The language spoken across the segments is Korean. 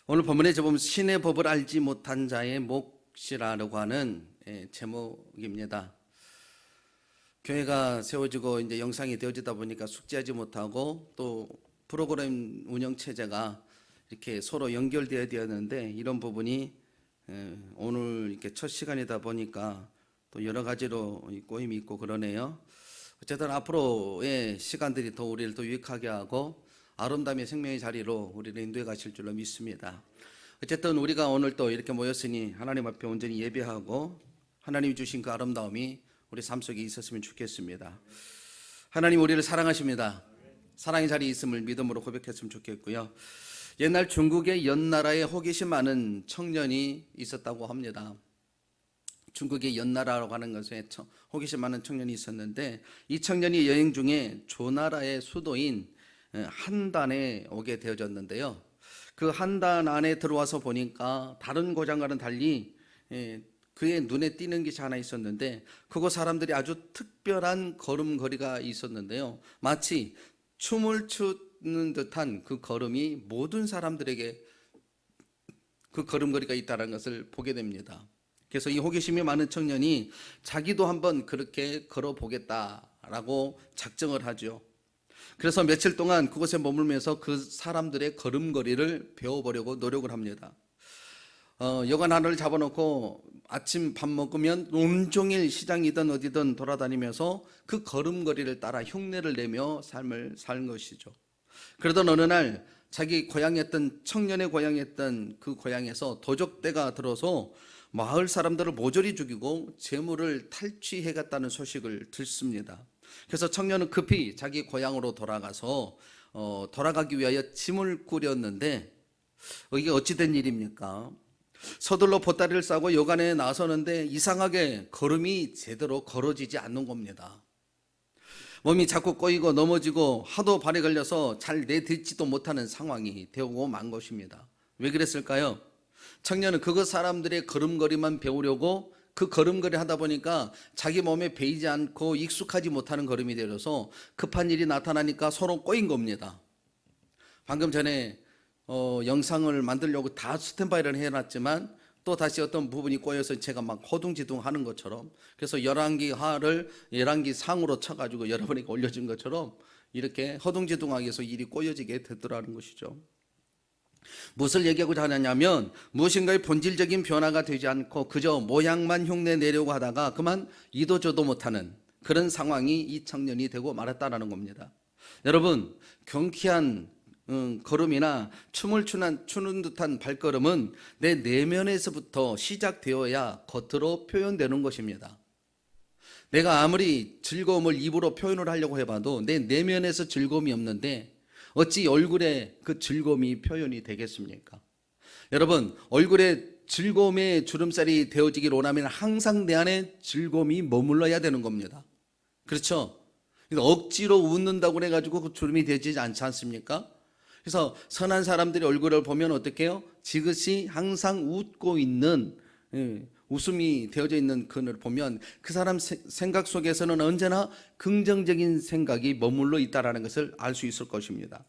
오늘 본문에 보면 신의 법을 알지 못한 자의 몫이라고 하는 제목입니다. 교회가 세워지고 이제 영상이 되어지다 보니까 숙지하지 못하고 또 프로그램 운영 체제가 이렇게 서로 연결되어야 되었는데 이런 부분이 오늘 이렇게 첫 시간이다 보니까 또 여러 가지로 꼬임이 있고 그러네요. 어쨌든 앞으로의 시간들이 더 우리를 더 유익하게 하고 아름다움의 생명의 자리로 우리를 인도해 가실 줄로 믿습니다. 어쨌든 우리가 오늘 또 이렇게 모였으니 하나님 앞에 온전히 예배하고 하나님이 주신 그 아름다움이 우리 삶 속에 있었으면 좋겠습니다. 하나님 우리를 사랑하십니다. 사랑의 자리에 있음을 믿음으로 고백했으면 좋겠고요. 옛날 중국의 연나라에 호기심 많은 청년이 있었다고 합니다. 중국의 연나라라고 하는 것에 호기심 많은 청년이 있었는데 이 청년이 여행 중에 조나라의 수도인 한단에 오게 되어졌는데요. 그 한단 안에 들어와서 보니까 다른 고장과는 달리 그의 눈에 띄는 것이 하나 있었는데 그곳 사람들이 아주 특별한 걸음걸이가 있었는데요. 마치 춤을 추는 듯한 그 걸음이 모든 사람들에게 그 걸음걸이가 있다는 것을 보게 됩니다. 그래서 이 호기심이 많은 청년이 자기도 한번 그렇게 걸어보겠다라고 작정을 하죠. 그래서 며칠 동안 그곳에 머물면서 그 사람들의 걸음걸이를 배워보려고 노력을 합니다. 여관 하나를 잡아놓고 아침 밥 먹으면 온종일 시장이든 어디든 돌아다니면서 그 걸음걸이를 따라 흉내를 내며 삶을 사는 것이죠. 그러던 어느 날 자기 고향이었던 청년의 고향이었던 그 고향에서 도적대가 들어서 마을 사람들을 모조리 죽이고 재물을 탈취해갔다는 소식을 듣습니다. 그래서 청년은 급히 자기 고향으로 돌아가서 돌아가기 위하여 짐을 꾸렸는데 이게 어찌된 일입니까? 서둘러 보따리를 싸고 여관에 나서는데 이상하게 걸음이 제대로 걸어지지 않는 겁니다. 몸이 자꾸 꼬이고 넘어지고 하도 발에 걸려서 잘 내딛지도 못하는 상황이 되고 만 것입니다. 왜 그랬을까요? 청년은 그것 사람들의 걸음걸이만 배우려고 그 걸음걸이 하다 보니까 자기 몸에 배이지 않고 익숙하지 못하는 걸음이 되어서 급한 일이 나타나니까 서로 꼬인 겁니다. 방금 전에 영상을 만들려고 다 스탠바이를 해놨지만 또 다시 어떤 부분이 꼬여서 제가 막 허둥지둥 하는 것처럼 그래서 11기 하를 11기 상으로 쳐가지고 여러분에게 올려준 것처럼 이렇게 허둥지둥하게 해서 일이 꼬여지게 되더라는 것이죠. 무엇을 얘기하고자 하냐면 무엇인가의 본질적인 변화가 되지 않고 그저 모양만 흉내 내려고 하다가 그만 이도저도 못하는 그런 상황이 이 청년이 되고 말았다라는 겁니다. 여러분 경쾌한 걸음이나 춤을 추는 듯한 발걸음은 내 내면에서부터 시작되어야 겉으로 표현되는 것입니다. 내가 아무리 즐거움을 입으로 표현을 하려고 해봐도 내 내면에서 즐거움이 없는데 어찌 얼굴에 그 즐거움이 표현이 되겠습니까? 여러분 얼굴에 즐거움의 주름살이 되어지길 원하면 항상 내 안에 즐거움이 머물러야 되는 겁니다. 그렇죠? 억지로 웃는다고 해가지고 그 주름이 되지 않지 않습니까? 그래서 선한 사람들의 얼굴을 보면 어떻게 해요? 지그시 항상 웃고 있는 웃음이 되어져 있는 그를 보면 그 사람 생각 속에서는 언제나 긍정적인 생각이 머물러 있다는 것을 알 수 있을 것입니다.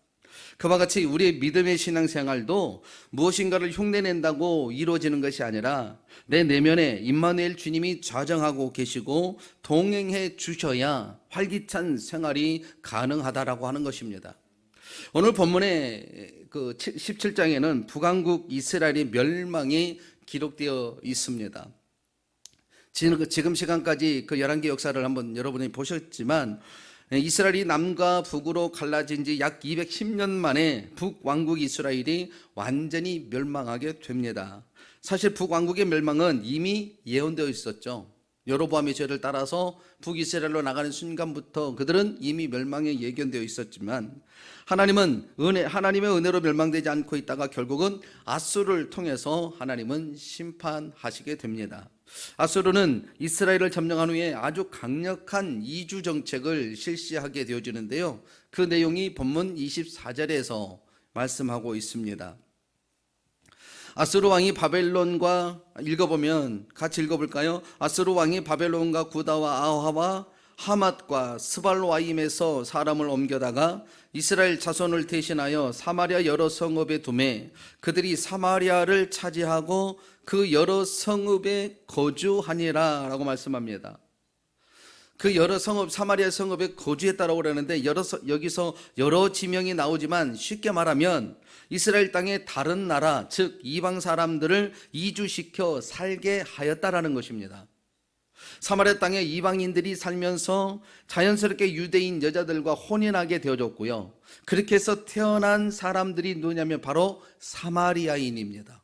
그와 같이 우리의 믿음의 신앙생활도 무엇인가를 흉내낸다고 이루어지는 것이 아니라 내 내면에 임마누엘 주님이 좌정하고 계시고 동행해 주셔야 활기찬 생활이 가능하다라고 하는 것입니다. 오늘 본문의 그 17장에는 북왕국 이스라엘의 멸망이 기록되어 있습니다. 지금 시간까지 그 11개 역사를 한번 여러분이 보셨지만 이스라엘이 남과 북으로 갈라진 지 약 210년 만에 북왕국 이스라엘이 완전히 멸망하게 됩니다. 사실 북왕국의 멸망은 이미 예언되어 있었죠. 여로보암의 죄를 따라서 북이스라엘로 나가는 순간부터 그들은 이미 멸망에 예견되어 있었지만 하나님의 은혜로 멸망되지 않고 있다가 결국은 아수르를 통해서 하나님은 심판하시게 됩니다. 아수르는 이스라엘을 점령한 후에 아주 강력한 이주 정책을 실시하게 되어지는데요. 그 내용이 본문 24절에서 말씀하고 있습니다. 아수르 왕이 바벨론과 읽어보면 같이 읽어볼까요? 아수르 왕이 바벨론과 구다와 아화와 하맛과 스발와임에서 사람을 옮겨다가 이스라엘 자손을 대신하여 사마리아 여러 성읍에 두매 그들이 사마리아를 차지하고 그 여러 성읍에 거주하니라 라고 말씀합니다. 그 여러 성읍, 사마리아 성읍에 거주했다라고 그러는데 여기서 여러 지명이 나오지만 쉽게 말하면 이스라엘 땅의 다른 나라, 즉 이방 사람들을 이주시켜 살게 하였다라는 것입니다. 사마리아 땅에 이방인들이 살면서 자연스럽게 유대인 여자들과 혼인하게 되어졌고요. 그렇게 해서 태어난 사람들이 누구냐면 바로 사마리아인입니다.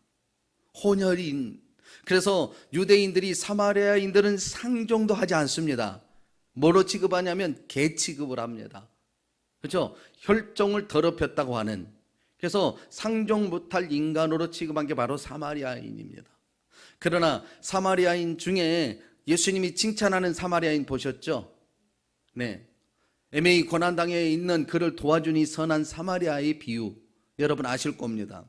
혼혈인. 그래서 유대인들이 사마리아인들은 상종도 하지 않습니다. 뭐로 취급하냐면 개 취급을 합니다. 그렇죠? 혈종을 더럽혔다고 하는. 그래서 상종 못할 인간으로 취급한 게 바로 사마리아인입니다. 그러나 사마리아인 중에 예수님이 칭찬하는 사마리아인 보셨죠? 네. 애매히 고난당에 있는 그를 도와준 이 선한 사마리아의 비유 여러분 아실 겁니다.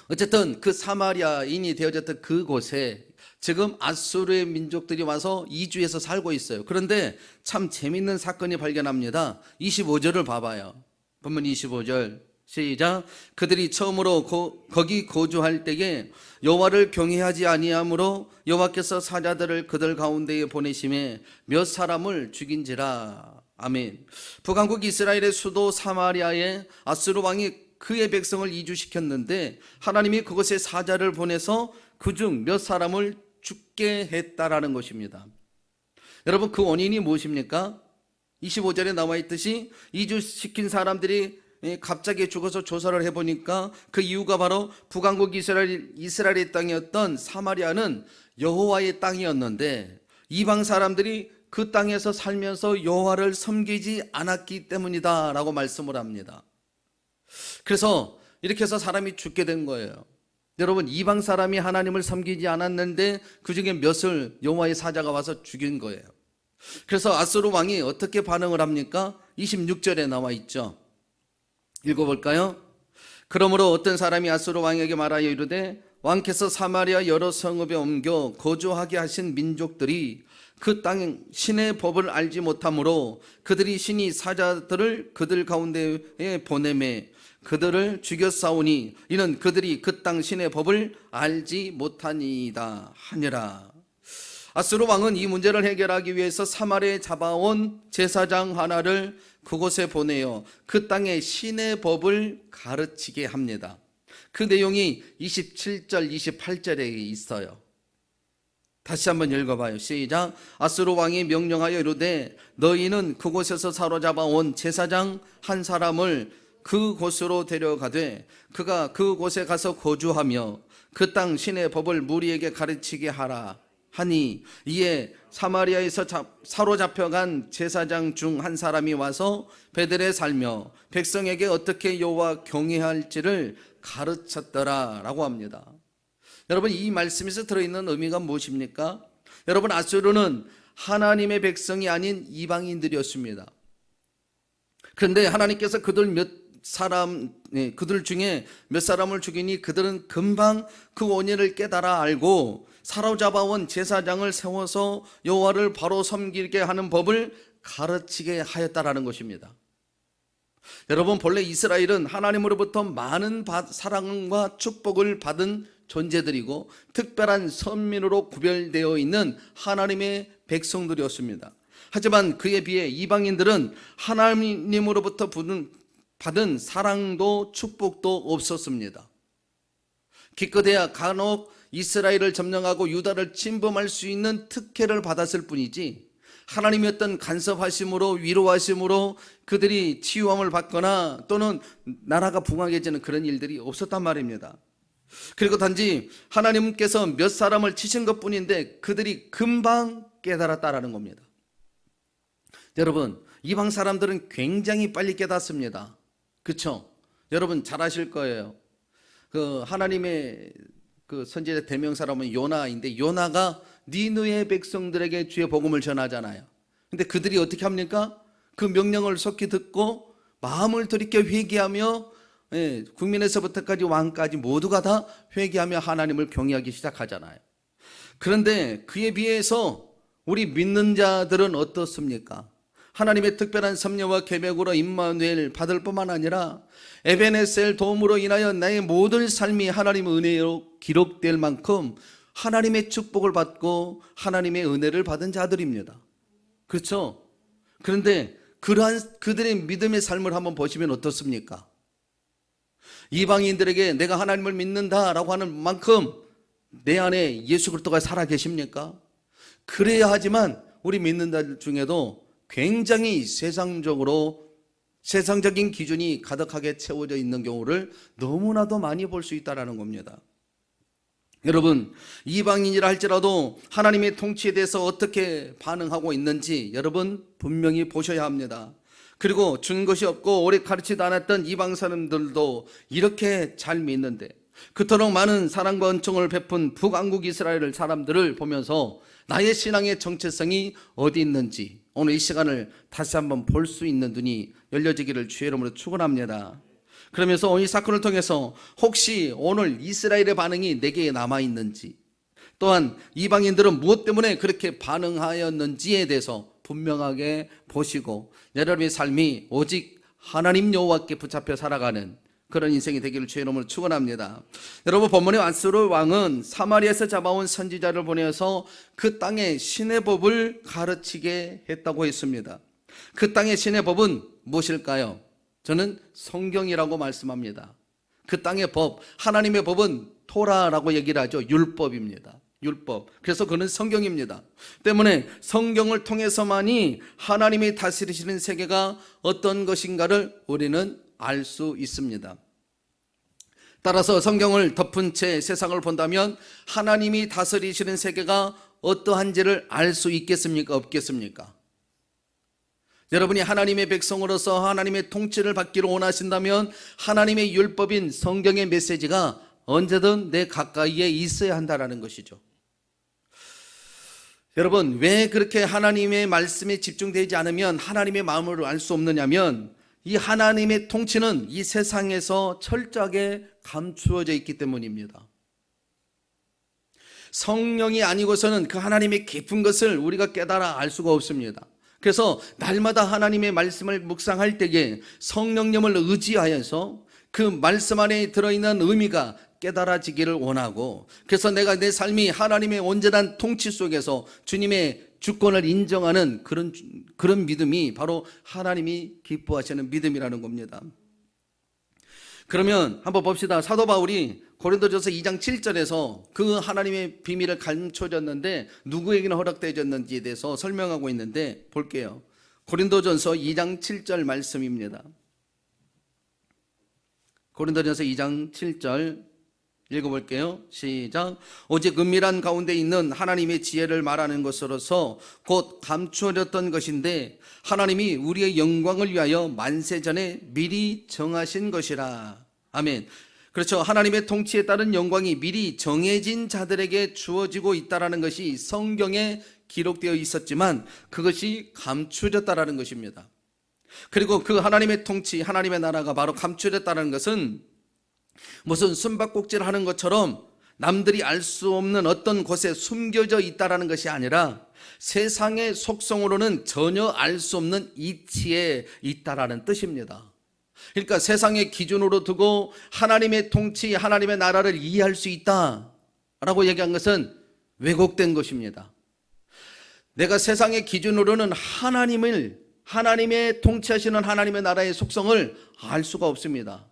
어쨌든 그 사마리아인이 되어졌던 그곳에 지금 아수르의 민족들이 와서 이주해서 살고 있어요. 그런데 참 재밌는 사건이 발견합니다. 25절을 봐봐요. 본문 25절 시작. 그들이 처음으로 거기 거주할 때에 여호와를 경외하지 아니하므로 여호와께서 사자들을 그들 가운데에 보내심에 몇 사람을 죽인지라. 아멘. 북왕국 이스라엘의 수도 사마리아에 아수르 왕이 그의 백성을 이주시켰는데 하나님이 그곳에 사자를 보내서 그중 몇 사람을 죽게 했다라는 것입니다. 여러분 그 원인이 무엇입니까? 25절에 나와 있듯이 이주시킨 사람들이 갑자기 죽어서 조사를 해보니까 그 이유가 바로 북왕국 이스라엘의 땅이었던 사마리아는 여호와의 땅이었는데 이방 사람들이 그 땅에서 살면서 여호와를 섬기지 않았기 때문이다 라고 말씀을 합니다. 그래서 이렇게 해서 사람이 죽게 된 거예요. 여러분 이방 사람이 하나님을 섬기지 않았는데 그 중에 몇을 여호와의 사자가 와서 죽인 거예요. 그래서 아수르 왕이 어떻게 반응을 합니까? 26절에 나와 있죠. 읽어볼까요? 그러므로 어떤 사람이 아수르 왕에게 말하여 이르되 왕께서 사마리아 여러 성읍에 옮겨 거주하게 하신 민족들이 그 땅 신의 법을 알지 못하므로 그들이 신이 사자들을 그들 가운데에 보내매 그들을 죽였사오니 이는 그들이 그 땅 신의 법을 알지 못하니이다 하니라. 아수르 왕은 이 문제를 해결하기 위해서 사마리아에 잡아온 제사장 하나를 그곳에 보내어 그 땅의 신의 법을 가르치게 합니다. 그 내용이 27절 28절에 있어요. 다시 한번 읽어봐요. 시작. 아수르 왕이 명령하여 이르되 너희는 그곳에서 사로잡아 온 제사장 한 사람을 그곳으로 데려가되 그가 그곳에 가서 거주하며 그 땅 신의 법을 무리에게 가르치게 하라 하니 이에 사마리아에서 사로잡혀간 제사장 중 한 사람이 와서 베들에 살며 백성에게 어떻게 여호와 경외할지를 가르쳤더라 라고 합니다. 여러분 이 말씀에서 들어있는 의미가 무엇입니까? 여러분 아수르는 하나님의 백성이 아닌 이방인들이었습니다. 그런데 하나님께서 그들 중에 몇 사람을 죽이니 그들은 금방 그 원인을 깨달아 알고 사로잡아온 제사장을 세워서 여호와를 바로 섬기게 하는 법을 가르치게 하였다라는 것입니다. 여러분 본래 이스라엘은 하나님으로부터 많은 사랑과 축복을 받은 존재들이고 특별한 선민으로 구별되어 있는 하나님의 백성들이었습니다. 하지만 그에 비해 이방인들은 하나님으로부터 받은 사랑도 축복도 없었습니다. 기껏해야 간혹 이스라엘을 점령하고 유다를 침범할 수 있는 특혜를 받았을 뿐이지 하나님의 어떤 간섭하심으로 위로하심으로 그들이 치유함을 받거나 또는 나라가 붕괴해지는 그런 일들이 없었단 말입니다. 그리고 단지 하나님께서 몇 사람을 치신 것뿐인데 그들이 금방 깨달았다라는 겁니다. 여러분 이방 사람들은 굉장히 빨리 깨닫습니다. 그렇죠? 여러분 잘 아실 거예요. 그 하나님의 그 선지자 대명사라면 요나인데 요나가 니느웨 백성들에게 주의 복음을 전하잖아요. 근데 그들이 어떻게 합니까? 그 명령을 속히 듣고 마음을 돌이켜 회개하며 국민에서부터까지 왕까지 모두가 다 회개하며 하나님을 경외하기 시작하잖아요. 그런데 그에 비해서 우리 믿는 자들은 어떻습니까? 하나님의 특별한 섭리와 계명으로 임마누엘 받을 뿐만 아니라 에베네셀 도움으로 인하여 나의 모든 삶이 하나님의 은혜로 기록될 만큼 하나님의 축복을 받고 하나님의 은혜를 받은 자들입니다. 그렇죠? 그런데 그러한 그들의 믿음의 삶을 한번 보시면 어떻습니까? 이방인들에게 내가 하나님을 믿는다라고 하는 만큼 내 안에 예수 그리스도가 살아 계십니까? 그래야 하지만 우리 믿는 자들 중에도 굉장히 세상적인 기준이 가득하게 채워져 있는 경우를 너무나도 많이 볼 수 있다는 겁니다. 여러분, 이방인이라 할지라도 하나님의 통치에 대해서 어떻게 반응하고 있는지 여러분 분명히 보셔야 합니다. 그리고 준 것이 없고 오래 가르치지도 않았던 이방 사람들도 이렇게 잘 믿는데, 그토록 많은 사랑과 은총을 베푼 북왕국 이스라엘 사람들을 보면서 나의 신앙의 정체성이 어디 있는지 오늘 이 시간을 다시 한번 볼 수 있는 눈이 열려지기를 주의 이름으로 축원합니다. 그러면서 오늘 이 사건을 통해서 혹시 오늘 이스라엘의 반응이 내게 남아있는지, 또한 이방인들은 무엇 때문에 그렇게 반응하였는지에 대해서 분명하게 보시고 여러분의 삶이 오직 하나님 여호와께 붙잡혀 살아가는 그런 인생이 되기를 주의 이름으로 축원합니다. 여러분, 본문의 안스루 왕은 사마리아에서 잡아온 선지자를 보내서 그 땅의 신의 법을 가르치게 했다고 했습니다. 그 땅의 신의 법은 무엇일까요? 저는 성경이라고 말씀합니다. 그 땅의 법, 하나님의 법은 토라라고 얘기를 하죠. 율법입니다. 율법. 그래서 그는 성경입니다. 때문에 성경을 통해서만이 하나님이 다스리시는 세계가 어떤 것인가를 우리는 알 수 있습니다. 따라서 성경을 덮은 채 세상을 본다면 하나님이 다스리시는 세계가 어떠한지를 알 수 있겠습니까? 없겠습니까? 여러분이 하나님의 백성으로서 하나님의 통치를 받기를 원하신다면 하나님의 율법인 성경의 메시지가 언제든 내 가까이에 있어야 한다는 것이죠. 여러분, 왜 그렇게 하나님의 말씀에 집중되지 않으면 하나님의 마음을 알 수 없느냐면, 이 하나님의 통치는 이 세상에서 철저하게 감추어져 있기 때문입니다. 성령이 아니고서는 그 하나님의 깊은 것을 우리가 깨달아 알 수가 없습니다. 그래서 날마다 하나님의 말씀을 묵상할 때에 성령님을 의지하여서 그 말씀 안에 들어있는 의미가 깨달아지기를 원하고, 그래서 내가 내 삶이 하나님의 온전한 통치 속에서 주님의 주권을 인정하는 그런 믿음이 바로 하나님이 기뻐하시는 믿음이라는 겁니다. 그러면 한번 봅시다. 사도 바울이 고린도전서 2장 7절에서 그 하나님의 비밀을 감춰졌는데 누구에게나 허락되어졌는지에 대해서 설명하고 있는데 볼게요. 고린도전서 2장 7절 말씀입니다. 고린도전서 2장 7절 읽어볼게요. 시작. 오직 은밀한 가운데 있는 하나님의 지혜를 말하는 것으로서 곧 감추어졌던 것인데 하나님이 우리의 영광을 위하여 만세전에 미리 정하신 것이라. 아멘. 그렇죠. 하나님의 통치에 따른 영광이 미리 정해진 자들에게 주어지고 있다는 것이 성경에 기록되어 있었지만 그것이 감추어졌다는 것입니다. 그리고 그 하나님의 통치, 하나님의 나라가 바로 감추어졌다는 것은 무슨 숨바꼭질 하는 것처럼 남들이 알 수 없는 어떤 곳에 숨겨져 있다는 것이 아니라 세상의 속성으로는 전혀 알 수 없는 이치에 있다라는 뜻입니다. 그러니까 세상의 기준으로 두고 하나님의 통치, 하나님의 나라를 이해할 수 있다라고 얘기한 것은 왜곡된 것입니다. 내가 세상의 기준으로는 하나님의 통치하시는 하나님의 나라의 속성을 알 수가 없습니다.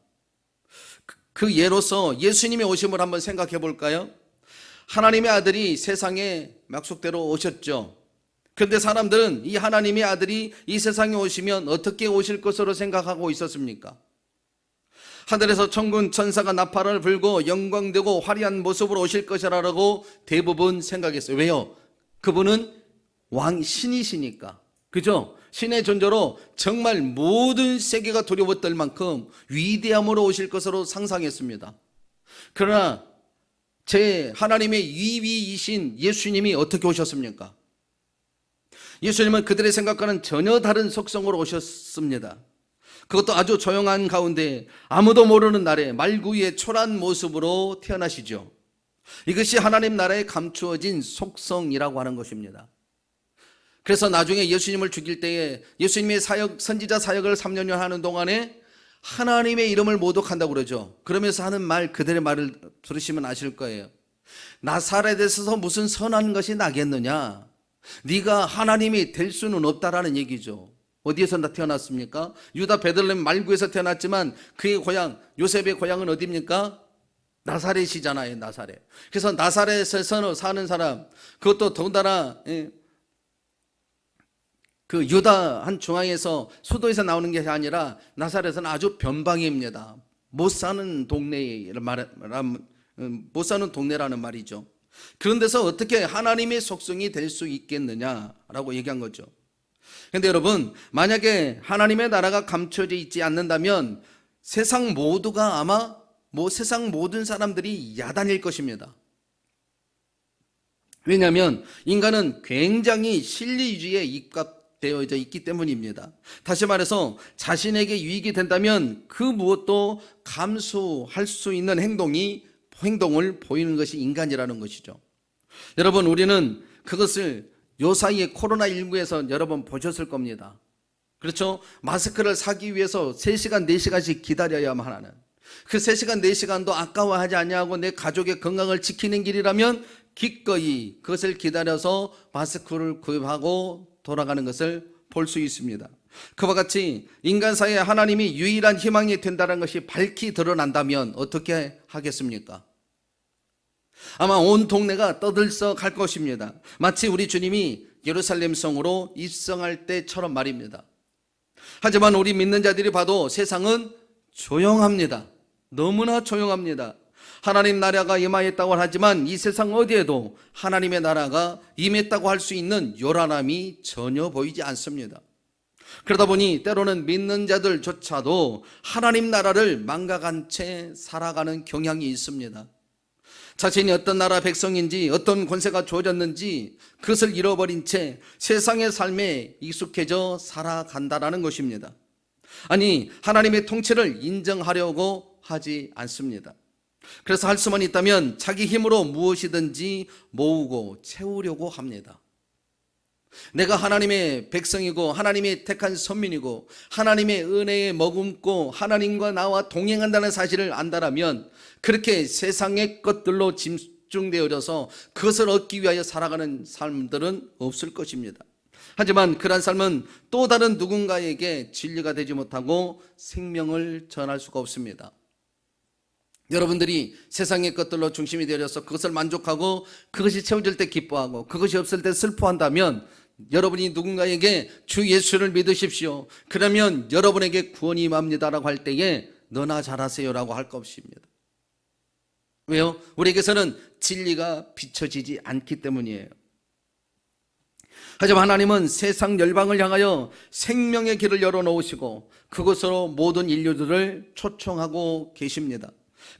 그 예로서 예수님의 오심을 한번 생각해 볼까요? 하나님의 아들이 세상에 약속대로 오셨죠. 그런데 사람들은 이 하나님의 아들이 이 세상에 오시면 어떻게 오실 것으로 생각하고 있었습니까? 하늘에서 천군 천사가 나팔을 불고 영광되고 화려한 모습으로 오실 것이라고 대부분 생각했어요. 왜요? 그분은 신이시니까. 그죠? 신의 존재로 정말 모든 세계가 두려워 떨 만큼 위대함으로 오실 것으로 상상했습니다. 그러나 제 하나님의 위위이신 예수님이 어떻게 오셨습니까? 예수님은 그들의 생각과는 전혀 다른 속성으로 오셨습니다. 그것도 아주 조용한 가운데 아무도 모르는 날에 말구이의 초라한 모습으로 태어나시죠. 이것이 하나님 나라에 감추어진 속성이라고 하는 것입니다. 그래서 나중에 예수님을 죽일 때에 예수님의 선지자 사역을 3년여 하는 동안에 하나님의 이름을 모독한다고 그러죠. 그러면서 하는 말, 그들의 말을 들으시면 아실 거예요. 나사렛에서 무슨 선한 것이 나겠느냐? 네가 하나님이 될 수는 없다라는 얘기죠. 어디에서 태어났습니까? 유다 베들레헴 말구에서 태어났지만 그의 고향, 요셉의 고향은 어디입니까? 나사렛이잖아요. 나사렛. 그래서 나사렛에서 사는 사람, 그것도 더군다나 그 유다 한 중앙에서 수도에서 나오는 게 아니라 나사렛은 아주 변방입니다. 못 사는 못 사는 동네라는 말이죠. 그런 데서 어떻게 하나님의 속성이 될 수 있겠느냐라고 얘기한 거죠. 그런데 여러분, 만약에 하나님의 나라가 감춰져 있지 않는다면 세상 모두가 아마 세상 모든 사람들이 야단일 것입니다. 왜냐하면 인간은 굉장히 실리주의에 입각되어져 있기 때문입니다. 다시 말해서 자신에게 유익이 된다면 그 무엇도 감수할 수 있는 행동을 보이는 것이 인간이라는 것이죠. 여러분, 우리는 그것을 요사이의 코로나19에서 여러분 보셨을 겁니다. 그렇죠? 마스크를 사기 위해서 3시간, 4시간씩 기다려야만 하는, 그 3시간, 4시간도 아까워하지 아니하고 내 가족의 건강을 지키는 길이라면 기꺼이 그것을 기다려서 마스크를 구입하고 돌아가는 것을 볼 수 있습니다. 그와 같이 인간 사이에 하나님이 유일한 희망이 된다는 것이 밝히 드러난다면 어떻게 하겠습니까? 아마 온 동네가 떠들썩할 것입니다. 마치 우리 주님이 예루살렘 성으로 입성할 때처럼 말입니다. 하지만 우리 믿는 자들이 봐도 세상은 조용합니다. 너무나 조용합니다. 하나님 나라가 임하였다고 하지만 이 세상 어디에도 하나님의 나라가 임했다고 할 수 있는 요란함이 전혀 보이지 않습니다. 그러다 보니 때로는 믿는 자들조차도 하나님 나라를 망각한 채 살아가는 경향이 있습니다. 자신이 어떤 나라 백성인지, 어떤 권세가 주어졌는지 그것을 잃어버린 채 세상의 삶에 익숙해져 살아간다라는 것입니다. 아니, 하나님의 통치를 인정하려고 하지 않습니다. 그래서 할 수만 있다면 자기 힘으로 무엇이든지 모으고 채우려고 합니다. 내가 하나님의 백성이고 하나님의 택한 선민이고 하나님의 은혜에 머금고 하나님과 나와 동행한다는 사실을 안다라면 그렇게 세상의 것들로 집중되어져서 그것을 얻기 위하여 살아가는 삶들은 없을 것입니다. 하지만 그러한 삶은 또 다른 누군가에게 진리가 되지 못하고 생명을 전할 수가 없습니다. 여러분들이 세상의 것들로 중심이 되어져서 그것을 만족하고 그것이 채워질 때 기뻐하고 그것이 없을 때 슬퍼한다면 여러분이 누군가에게 주 예수를 믿으십시오, 그러면 여러분에게 구원이 임합니다라고 할 때에 너나 잘하세요라고 할 것입니다. 왜요? 우리에게서는 진리가 비춰지지 않기 때문이에요. 하지만 하나님은 세상 열방을 향하여 생명의 길을 열어놓으시고 그곳으로 모든 인류들을 초청하고 계십니다.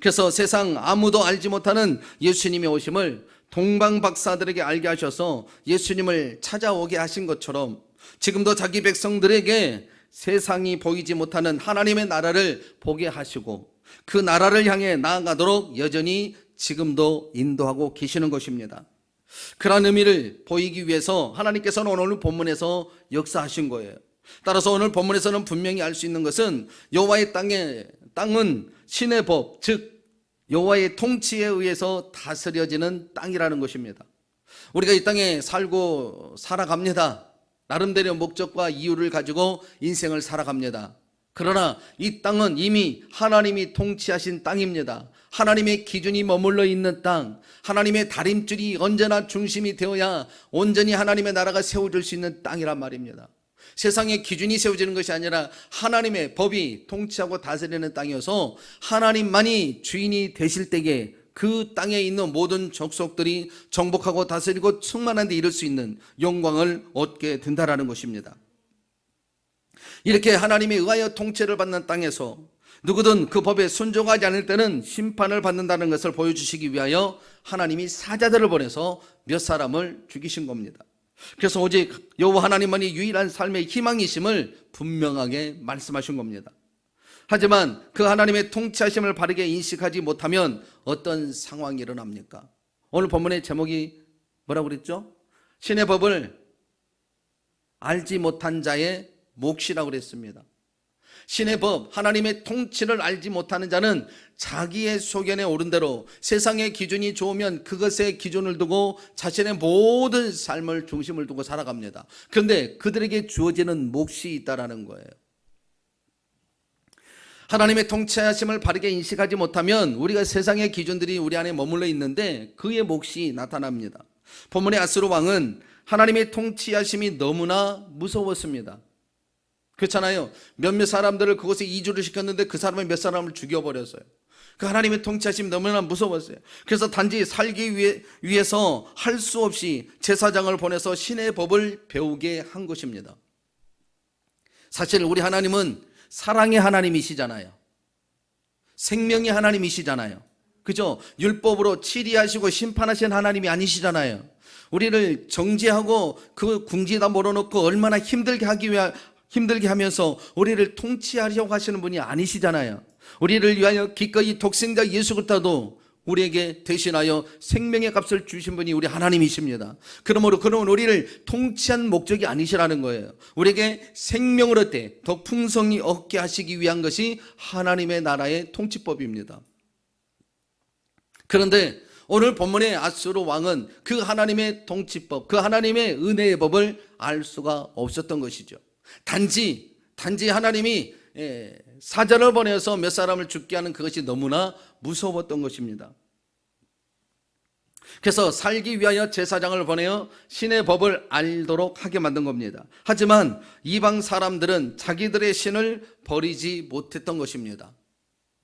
그래서 세상 아무도 알지 못하는 예수님의 오심을 동방 박사들에게 알게 하셔서 예수님을 찾아오게 하신 것처럼 지금도 자기 백성들에게 세상이 보이지 못하는 하나님의 나라를 보게 하시고 그 나라를 향해 나아가도록 여전히 지금도 인도하고 계시는 것입니다. 그런 의미를 보이기 위해서 하나님께서는 오늘 본문에서 역사하신 거예요. 따라서 오늘 본문에서는 분명히 알 수 있는 것은 여호와의 땅은 신의 법, 즉 여호와의 통치에 의해서 다스려지는 땅이라는 것입니다. 우리가 이 땅에 살고 살아갑니다. 나름대로 목적과 이유를 가지고 인생을 살아갑니다. 그러나 이 땅은 이미 하나님이 통치하신 땅입니다. 하나님의 기준이 머물러 있는 땅, 하나님의 다림줄이 언제나 중심이 되어야 온전히 하나님의 나라가 세워질 수 있는 땅이란 말입니다. 세상의 기준이 세워지는 것이 아니라 하나님의 법이 통치하고 다스리는 땅이어서 하나님만이 주인이 되실 때에 그 땅에 있는 모든 족속들이 정복하고 다스리고 충만한 데 이를 수 있는 영광을 얻게 된다라는 것입니다. 이렇게 하나님에 의하여 통치를 받는 땅에서 누구든 그 법에 순종하지 않을 때는 심판을 받는다는 것을 보여주시기 위하여 하나님이 사자들을 보내서 몇 사람을 죽이신 겁니다. 그래서 오직 여호와 하나님만이 유일한 삶의 희망이심을 분명하게 말씀하신 겁니다. 하지만 그 하나님의 통치하심을 바르게 인식하지 못하면 어떤 상황이 일어납니까? 오늘 본문의 제목이 뭐라고 그랬죠? 신의 법을 알지 못한 자의 몫이라고 그랬습니다. 신의 법, 하나님의 통치를 알지 못하는 자는 자기의 소견에 오른 대로 세상의 기준이 좋으면 그것에 기준을 두고 자신의 모든 삶을 중심을 두고 살아갑니다. 그런데 그들에게 주어지는 몫이 있다라는 거예요. 하나님의 통치하심을 바르게 인식하지 못하면 우리가 세상의 기준들이 우리 안에 머물러 있는데 그의 몫이 나타납니다. 본문의 아스루 왕은 하나님의 통치하심이 너무나 무서웠습니다. 그렇잖아요. 몇몇 사람들을 그곳에 이주를 시켰는데 그 사람을 몇 사람을 죽여버렸어요. 그 하나님의 통치하심이 너무나 무서웠어요. 그래서 단지 살기 위해서 할 수 없이 제사장을 보내서 신의 법을 배우게 한 것입니다. 사실 우리 하나님은 사랑의 하나님이시잖아요. 생명의 하나님이시잖아요. 그죠? 율법으로 치리하시고 심판하신 하나님이 아니시잖아요. 우리를 정죄하고 그 궁지에다 몰아넣고 얼마나 힘들게 하면서 우리를 통치하려고 하시는 분이 아니시잖아요. 우리를 위하여 기꺼이 독생자 예수 그리스도도 우리에게 대신하여 생명의 값을 주신 분이 우리 하나님이십니다. 그러므로 그는 우리를 통치한 목적이 아니시라는 거예요. 우리에게 생명을 얻되 더 풍성히 얻게 하시기 위한 것이 하나님의 나라의 통치법입니다. 그런데 오늘 본문의 아수르 왕은 그 하나님의 통치법, 그 하나님의 은혜의 법을 알 수가 없었던 것이죠. 단지 하나님이 사자를 보내서 몇 사람을 죽게 하는 그것이 너무나 무서웠던 것입니다. 그래서 살기 위하여 제사장을 보내어 신의 법을 알도록 하게 만든 겁니다. 하지만 이방 사람들은 자기들의 신을 버리지 못했던 것입니다.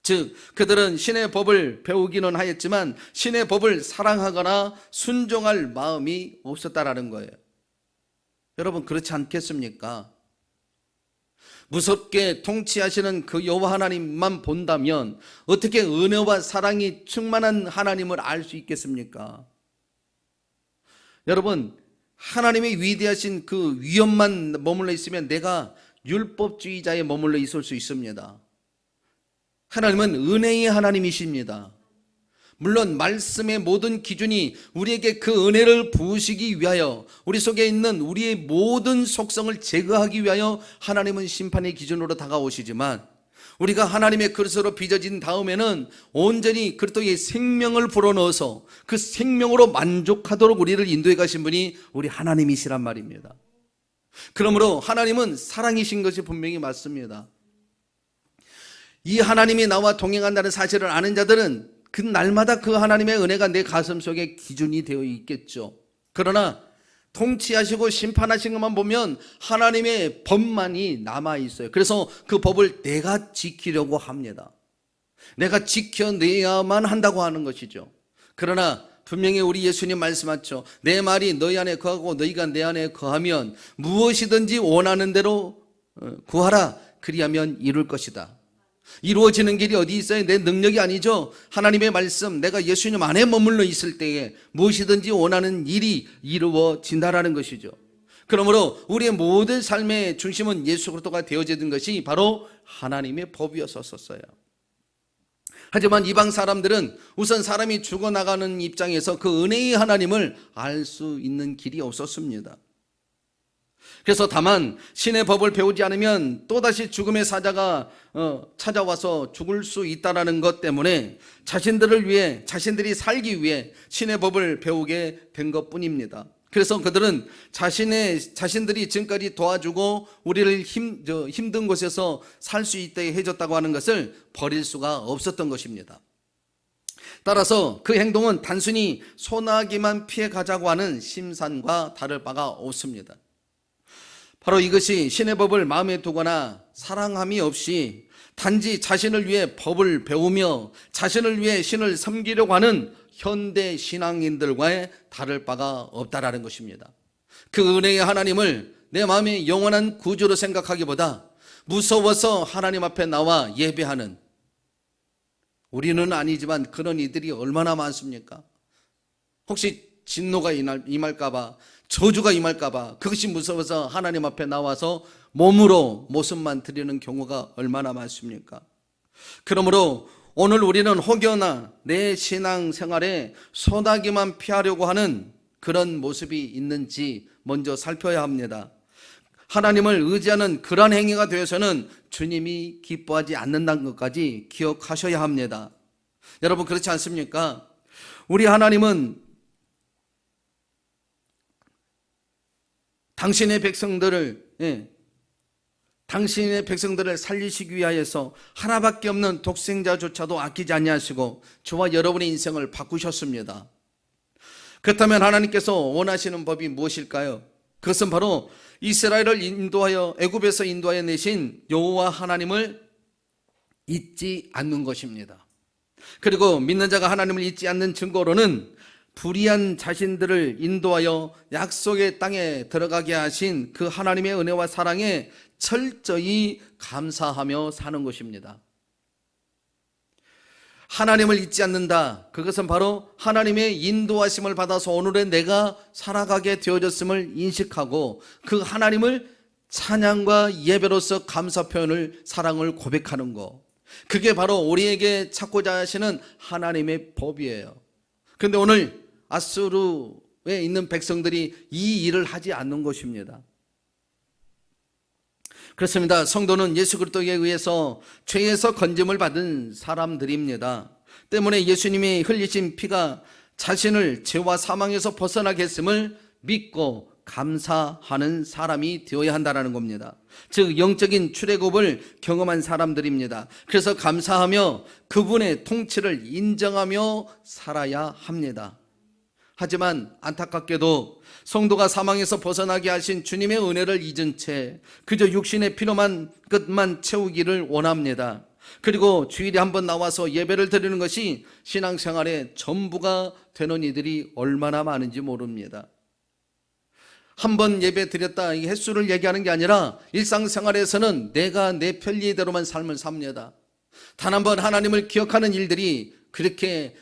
즉 그들은 신의 법을 배우기는 하였지만 신의 법을 사랑하거나 순종할 마음이 없었다라는 거예요. 여러분 그렇지 않겠습니까? 무섭게 통치하시는 그 여호와 하나님만 본다면 어떻게 은혜와 사랑이 충만한 하나님을 알 수 있겠습니까? 여러분 하나님의 위대하신 그 위엄만 머물러 있으면 내가 율법주의자에 머물러 있을 수 있습니다. 하나님은 은혜의 하나님이십니다. 물론 말씀의 모든 기준이 우리에게 그 은혜를 부으시기 위하여 우리 속에 있는 우리의 모든 속성을 제거하기 위하여 하나님은 심판의 기준으로 다가오시지만 우리가 하나님의 그릇으로 빚어진 다음에는 온전히 그리스도의 생명을 불어넣어서 그 생명으로 만족하도록 우리를 인도해 가신 분이 우리 하나님이시란 말입니다. 그러므로 하나님은 사랑이신 것이 분명히 맞습니다. 이 하나님이 나와 동행한다는 사실을 아는 자들은 그 날마다 그 하나님의 은혜가 내 가슴 속에 기준이 되어 있겠죠. 그러나 통치하시고 심판하신 것만 보면 하나님의 법만이 남아 있어요. 그래서 그 법을 내가 지키려고 합니다. 내가 지켜내야만 한다고 하는 것이죠. 그러나 분명히 우리 예수님 말씀하셨죠. 내 말이 너희 안에 거하고 너희가 내 안에 거하면 무엇이든지 원하는 대로 구하라. 그리하면 이룰 것이다. 이루어지는 길이 어디 있어요? 내 능력이 아니죠. 하나님의 말씀, 내가 예수님 안에 머물러 있을 때에 무엇이든지 원하는 일이 이루어진다라는 것이죠. 그러므로 우리의 모든 삶의 중심은 예수 그리스도가 되어지는 것이 바로 하나님의 법이었었어요. 하지만 이방 사람들은 우선 사람이 죽어나가는 입장에서 그 은혜의 하나님을 알 수 있는 길이 없었습니다. 그래서 다만 신의 법을 배우지 않으면 또다시 죽음의 사자가 찾아와서 죽을 수 있다는 것 때문에 자신들을 위해, 자신들이 살기 위해 신의 법을 배우게 된 것뿐입니다. 그래서 그들은 자신들이 지금까지 도와주고 우리를 힘든 곳에서 살 수 있게 해줬다고 하는 것을 버릴 수가 없었던 것입니다. 따라서 그 행동은 단순히 소나기만 피해가자고 하는 심산과 다를 바가 없습니다. 바로 이것이 신의 법을 마음에 두거나 사랑함이 없이 단지 자신을 위해 법을 배우며 자신을 위해 신을 섬기려고 하는 현대 신앙인들과의 다를 바가 없다라는 것입니다. 그 은혜의 하나님을 내 마음의 영원한 구주로 생각하기보다 무서워서 하나님 앞에 나와 예배하는, 우리는 아니지만 그런 이들이 얼마나 많습니까? 혹시 진노가 임할까봐, 저주가 임할까봐 그것이 무서워서 하나님 앞에 나와서 몸으로 모습만 드리는 경우가 얼마나 많습니까? 그러므로 오늘 우리는 혹여나 내 신앙생활에 소나기만 피하려고 하는 그런 모습이 있는지 먼저 살펴야 합니다. 하나님을 의지하는 그러한 행위가 되어서는 주님이 기뻐하지 않는다는 것까지 기억하셔야 합니다. 여러분, 그렇지 않습니까? 우리 하나님은 당신의 백성들을 살리시기 위하여서 하나밖에 없는 독생자조차도 아끼지 아니하시고 저와 여러분의 인생을 바꾸셨습니다. 그렇다면 하나님께서 원하시는 법이 무엇일까요? 그것은 바로 이스라엘을 애굽에서 인도하여 내신 여호와 하나님을 잊지 않는 것입니다. 그리고 믿는 자가 하나님을 잊지 않는 증거로는 불의한 자신들을 인도하여 약속의 땅에 들어가게 하신 그 하나님의 은혜와 사랑에 철저히 감사하며 사는 것입니다. 하나님을 잊지 않는다. 그것은 바로 하나님의 인도하심을 받아서 오늘의 내가 살아가게 되어졌음을 인식하고 그 하나님을 찬양과 예배로서 감사 표현을, 사랑을 고백하는 것. 그게 바로 우리에게 찾고자 하시는 하나님의 법이에요. 그런데 오늘 아수르에 있는 백성들이 이 일을 하지 않는 것입니다. 그렇습니다. 성도는 예수 그리스도에 의해서 죄에서 건짐을 받은 사람들입니다. 때문에 예수님이 흘리신 피가 자신을 죄와 사망에서 벗어나게 했음을 믿고 감사하는 사람이 되어야 한다는 겁니다. 즉 영적인 출애굽을 경험한 사람들입니다. 그래서 감사하며 그분의 통치를 인정하며 살아야 합니다. 하지만 안타깝게도 성도가 사망에서 벗어나게 하신 주님의 은혜를 잊은 채 그저 육신의 필요만 끝만 채우기를 원합니다. 그리고 주일에 한번 나와서 예배를 드리는 것이 신앙생활의 전부가 되는 이들이 얼마나 많은지 모릅니다. 한번 예배 드렸다 이 횟수를 얘기하는 게 아니라 일상생활에서는 내가 내 편리대로만 삶을 삽니다. 단 한 번 하나님을 기억하는 일들이 그렇게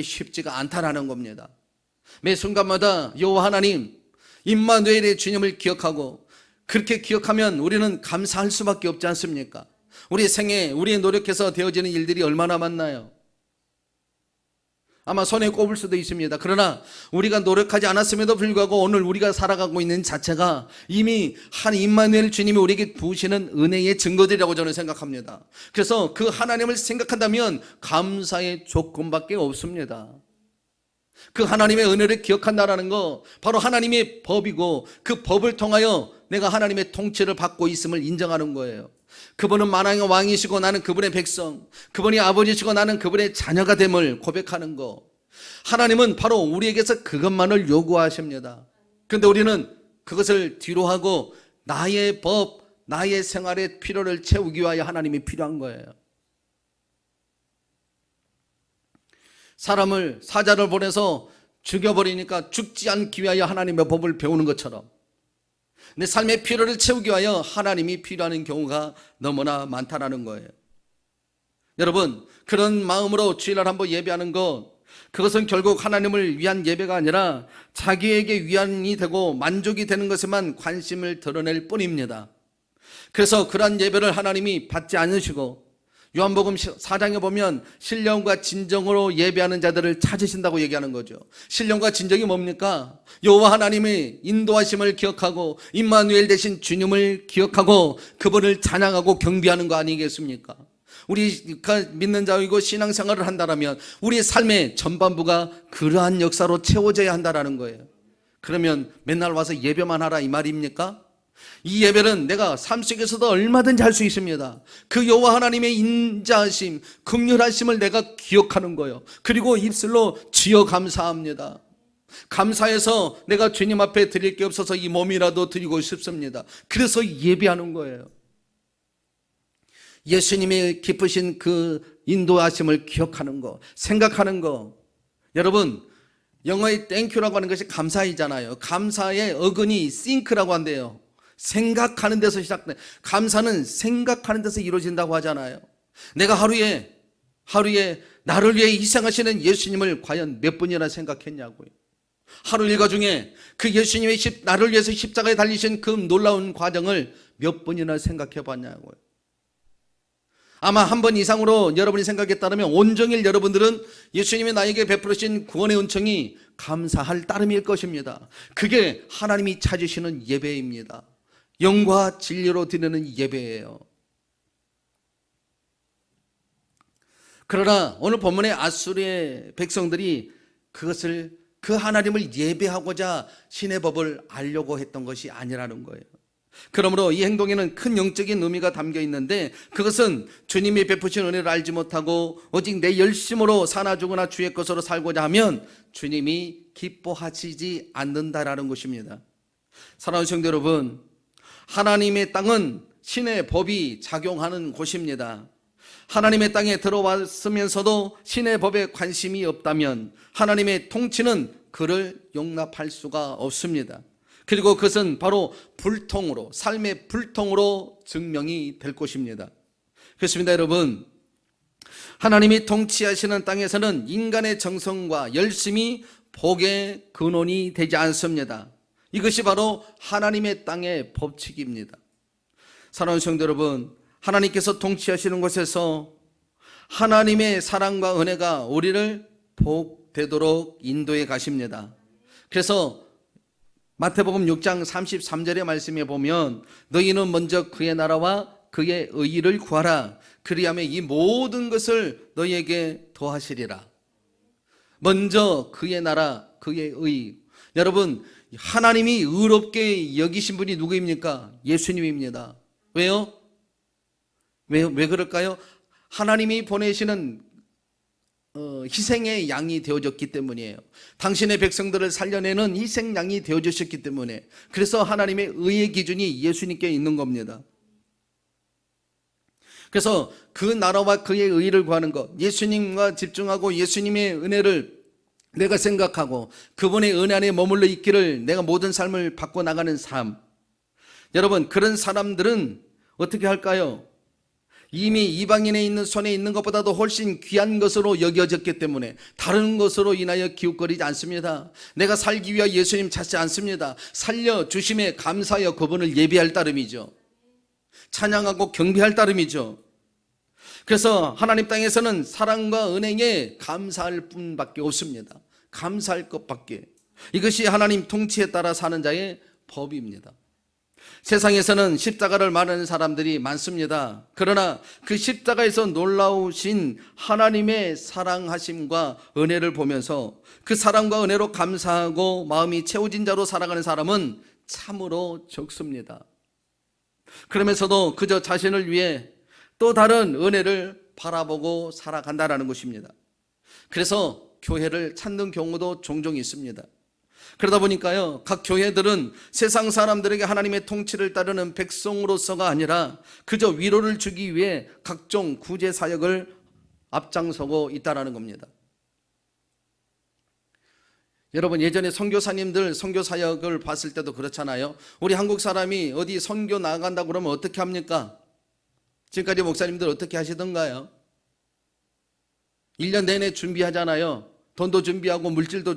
쉽지가 않다라는 겁니다. 매 순간마다 여호와 하나님 임마누엘의 주님을 기억하고 그렇게 기억하면 우리는 감사할 수밖에 없지 않습니까? 우리 생에 우리의 노력해서 되어지는 일들이 얼마나 많나요? 아마 손에 꼽을 수도 있습니다. 그러나 우리가 노력하지 않았음에도 불구하고 오늘 우리가 살아가고 있는 자체가 이미 한 임마누엘 주님이 우리에게 부으시는 은혜의 증거들이라고 저는 생각합니다. 그래서 그 하나님을 생각한다면 감사의 조건밖에 없습니다. 그 하나님의 은혜를 기억한다는 거 바로 하나님의 법이고 그 법을 통하여 내가 하나님의 통치를 받고 있음을 인정하는 거예요. 그분은 만왕의 왕이시고 나는 그분의 백성, 그분이 아버지시고 나는 그분의 자녀가 됨을 고백하는 거. 하나님은 바로 우리에게서 그것만을 요구하십니다. 그런데 우리는 그것을 뒤로하고 나의 법, 나의 생활의 필요를 채우기 위하여 하나님이 필요한 거예요. 사자를 보내서 죽여버리니까 죽지 않기 위하여 하나님의 법을 배우는 것처럼 내 삶의 필요를 채우기 위하여 하나님이 필요한 경우가 너무나 많다라는 거예요. 여러분, 그런 마음으로 주일날 한번 예배하는 것, 그것은 결국 하나님을 위한 예배가 아니라 자기에게 위안이 되고 만족이 되는 것에만 관심을 드러낼 뿐입니다. 그래서 그러한 예배를 하나님이 받지 않으시고 요한복음 4장에 보면 신령과 진정으로 예배하는 자들을 찾으신다고 얘기하는 거죠. 신령과 진정이 뭡니까? 여호와 하나님의 인도하심을 기억하고 임마누엘 되신 주님을 기억하고 그분을 찬양하고 경배하는 거 아니겠습니까? 우리가 믿는 자이고 신앙생활을 한다면 우리의 삶의 전반부가 그러한 역사로 채워져야 한다는 거예요. 그러면 맨날 와서 예배만 하라 이 말입니까? 이 예배는 내가 삶 속에서도 얼마든지 할 수 있습니다. 그 여호와 하나님의 인자하심, 긍휼하심을 내가 기억하는 거예요. 그리고 입술로 주여 감사합니다. 감사해서 내가 주님 앞에 드릴 게 없어서 이 몸이라도 드리고 싶습니다. 그래서 예배하는 거예요. 예수님의 기쁘신 그 인도하심을 기억하는 거, 생각하는 거. 여러분, 영어의 땡큐라고 하는 것이 감사이잖아요. 감사의 어근이 think라고 한대요. 생각하는 데서 시작돼. 감사는 생각하는 데서 이루어진다고 하잖아요. 내가 하루에 나를 위해 희생하시는 예수님을 과연 몇 번이나 생각했냐고요. 하루 일과 중에 그 예수님의 나를 위해서 십자가에 달리신 그 놀라운 과정을 몇 번이나 생각해 봤냐고요. 아마 한 번 이상으로 여러분이 생각했다면 온종일 여러분들은 예수님이 나에게 베풀으신 구원의 은총이 감사할 따름일 것입니다. 그게 하나님이 찾으시는 예배입니다. 영과 진리로 드리는 예배예요. 그러나 오늘 본문의 아수르의 백성들이 그것을 그 하나님을 예배하고자 신의 법을 알려고 했던 것이 아니라는 거예요. 그러므로 이 행동에는 큰 영적인 의미가 담겨 있는데, 그것은 주님이 베푸신 은혜를 알지 못하고 오직 내 열심으로 사나 죽으나 주의 것으로 살고자 하면 주님이 기뻐하시지 않는다라는 것입니다. 사랑하는 성도 여러분, 하나님의 땅은 신의 법이 작용하는 곳입니다. 하나님의 땅에 들어왔으면서도 신의 법에 관심이 없다면 하나님의 통치는 그를 용납할 수가 없습니다. 그리고 그것은 바로 불통으로, 삶의 불통으로 증명이 될 것입니다. 그렇습니다, 여러분. 하나님이 통치하시는 땅에서는 인간의 정성과 열심이 복의 근원이 되지 않습니다. 이것이 바로 하나님의 땅의 법칙입니다. 사랑하는 성도 여러분, 하나님께서 통치하시는 곳에서 하나님의 사랑과 은혜가 우리를 복되도록 인도해 가십니다. 그래서 마태복음 6장 33절의 말씀에 보면 너희는 먼저 그의 나라와 그의 의의를 구하라. 그리하면 이 모든 것을 너희에게 더하시리라. 먼저 그의 나라, 그의 의의. 여러분, 하나님이 의롭게 여기신 분이 누구입니까? 예수님입니다. 왜요? 왜 그럴까요? 하나님이 보내시는 희생의 양이 되어졌기 때문이에요. 당신의 백성들을 살려내는 희생양이 되어주셨기 때문에, 그래서 하나님의 의의 기준이 예수님께 있는 겁니다. 그래서 그 나라와 그의 의의를 구하는 것, 예수님과 집중하고 예수님의 은혜를 내가 생각하고 그분의 은혜 안에 머물러 있기를 내가 모든 삶을 바꿔나가는 삶. 여러분, 그런 사람들은 어떻게 할까요? 이미 이방인에 있는 손에 있는 것보다도 훨씬 귀한 것으로 여겨졌기 때문에 다른 것으로 인하여 기웃거리지 않습니다. 내가 살기 위해 예수님 찾지 않습니다. 살려주심에 감사하여 그분을 예배할 따름이죠. 찬양하고 경배할 따름이죠. 그래서 하나님 땅에서는 사랑과 은혜에 감사할 뿐밖에 없습니다. 감사할 것밖에. 이것이 하나님 통치에 따라 사는 자의 법입니다. 세상에서는 십자가를 말하는 사람들이 많습니다. 그러나 그 십자가에서 놀라우신 하나님의 사랑하심과 은혜를 보면서 그 사랑과 은혜로 감사하고 마음이 채워진 자로 살아가는 사람은 참으로 적습니다. 그러면서도 그저 자신을 위해 또 다른 은혜를 바라보고 살아간다는 것입니다. 그래서 교회를 찾는 경우도 종종 있습니다. 그러다 보니까요, 각 교회들은 세상 사람들에게 하나님의 통치를 따르는 백성으로서가 아니라 그저 위로를 주기 위해 각종 구제 사역을 앞장서고 있다는 겁니다. 여러분, 예전에 선교사님들 선교 사역을 봤을 때도 그렇잖아요. 우리 한국 사람이 어디 선교 나간다고 그러면 어떻게 합니까? 지금까지 목사님들 어떻게 하시던가요? 1년 내내 준비하잖아요. 돈도 준비하고 물질도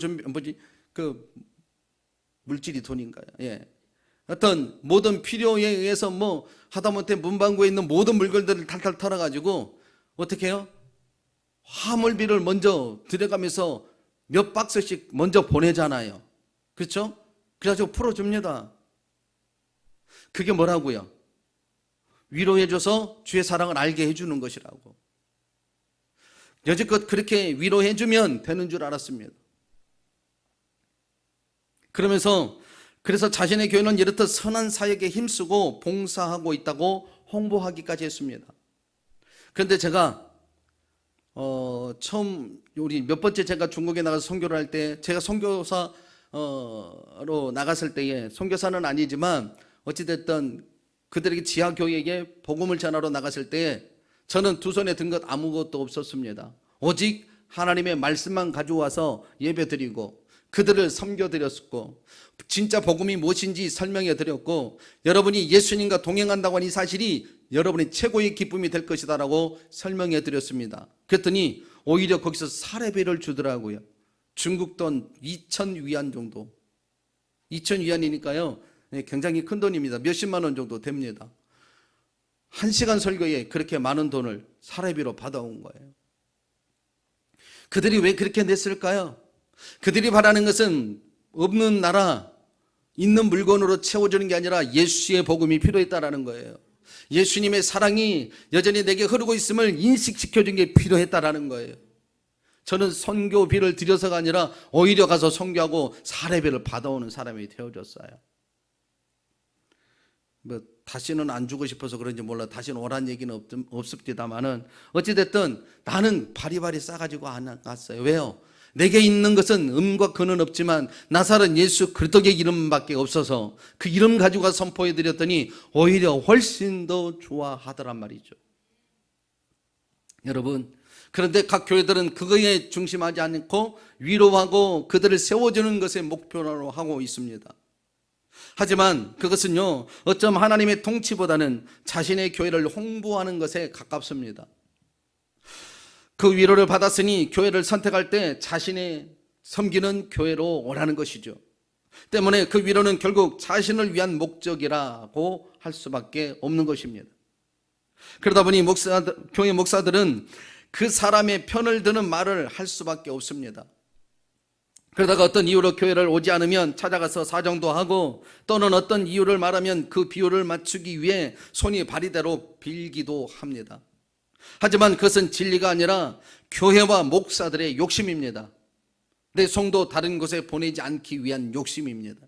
물질이 돈인가요? 예. 어떤 모든 필요에 의해서 하다못해 문방구에 있는 모든 물건들을 탈탈 털어가지고 어떻게 해요? 화물비를 먼저 들여가면서 몇 박스씩 먼저 보내잖아요. 그렇죠? 그래가지고 풀어줍니다. 그게 뭐라고요? 위로해줘서 주의 사랑을 알게 해주는 것이라고. 여지껏 그렇게 위로해주면 되는 줄 알았습니다. 그래서 자신의 교회는 이렇듯 선한 사역에 힘쓰고 봉사하고 있다고 홍보하기까지 했습니다. 그런데 제가 처음 우리 몇 번째 제가 중국에 나가서 선교를 할 때, 제가 선교사로 나갔을 때에, 선교사는 아니지만 어찌됐든 그들에게 지하교회에 복음을 전하러 나갔을 때에 저는 두 손에 든 것 아무것도 없었습니다. 오직 하나님의 말씀만 가져와서 예배드리고 그들을 섬겨드렸고 진짜 복음이 무엇인지 설명해 드렸고, 여러분이 예수님과 동행한다고 하는 이 사실이 여러분의 최고의 기쁨이 될 것이다라고 설명해 드렸습니다. 그랬더니 오히려 거기서 사례비를 주더라고요. 중국 돈 2,000위안 정도. 2,000위안이니까요 굉장히 큰 돈입니다. 몇십만 원 정도 됩니다. 1시간 설교에 그렇게 많은 돈을 사례비로 받아온 거예요. 그들이 왜 그렇게 냈을까요? 그들이 바라는 것은 없는 나라, 있는 물건으로 채워주는 게 아니라 예수의 복음이 필요했다라는 거예요. 예수님의 사랑이 여전히 내게 흐르고 있음을 인식시켜준 게 필요했다라는 거예요. 저는 선교비를 들여서가 아니라 오히려 가서 선교하고 사례비를 받아오는 사람이 되어졌어요. 다시는 안 주고 싶어서 그런지 몰라. 다시는 오란 얘기는 없습니다만은 어찌됐든 나는 바리바리 싸가지고 안 갔어요. 왜요? 내게 있는 것은 음과 근은 없지만 나사렛 예수 그리스도의 이름밖에 없어서 그 이름 가지고 가서 선포해 드렸더니 오히려 훨씬 더 좋아하더란 말이죠. 여러분, 그런데 각 교회들은 그거에 중심하지 않고 위로하고 그들을 세워주는 것에 목표로 하고 있습니다. 하지만 그것은요, 어쩜 하나님의 통치보다는 자신의 교회를 홍보하는 것에 가깝습니다. 그 위로를 받았으니 교회를 선택할 때 자신의 섬기는 교회로 오라는 것이죠. 때문에 그 위로는 결국 자신을 위한 목적이라고 할 수밖에 없는 것입니다. 그러다 보니 교회 목사들은 그 사람의 편을 드는 말을 할 수밖에 없습니다. 그러다가 어떤 이유로 교회를 오지 않으면 찾아가서 사정도 하고 또는 어떤 이유를 말하면 그 비유를 맞추기 위해 손이 발이대로 빌기도 합니다. 하지만 그것은 진리가 아니라 교회와 목사들의 욕심입니다. 내 성도 다른 곳에 보내지 않기 위한 욕심입니다.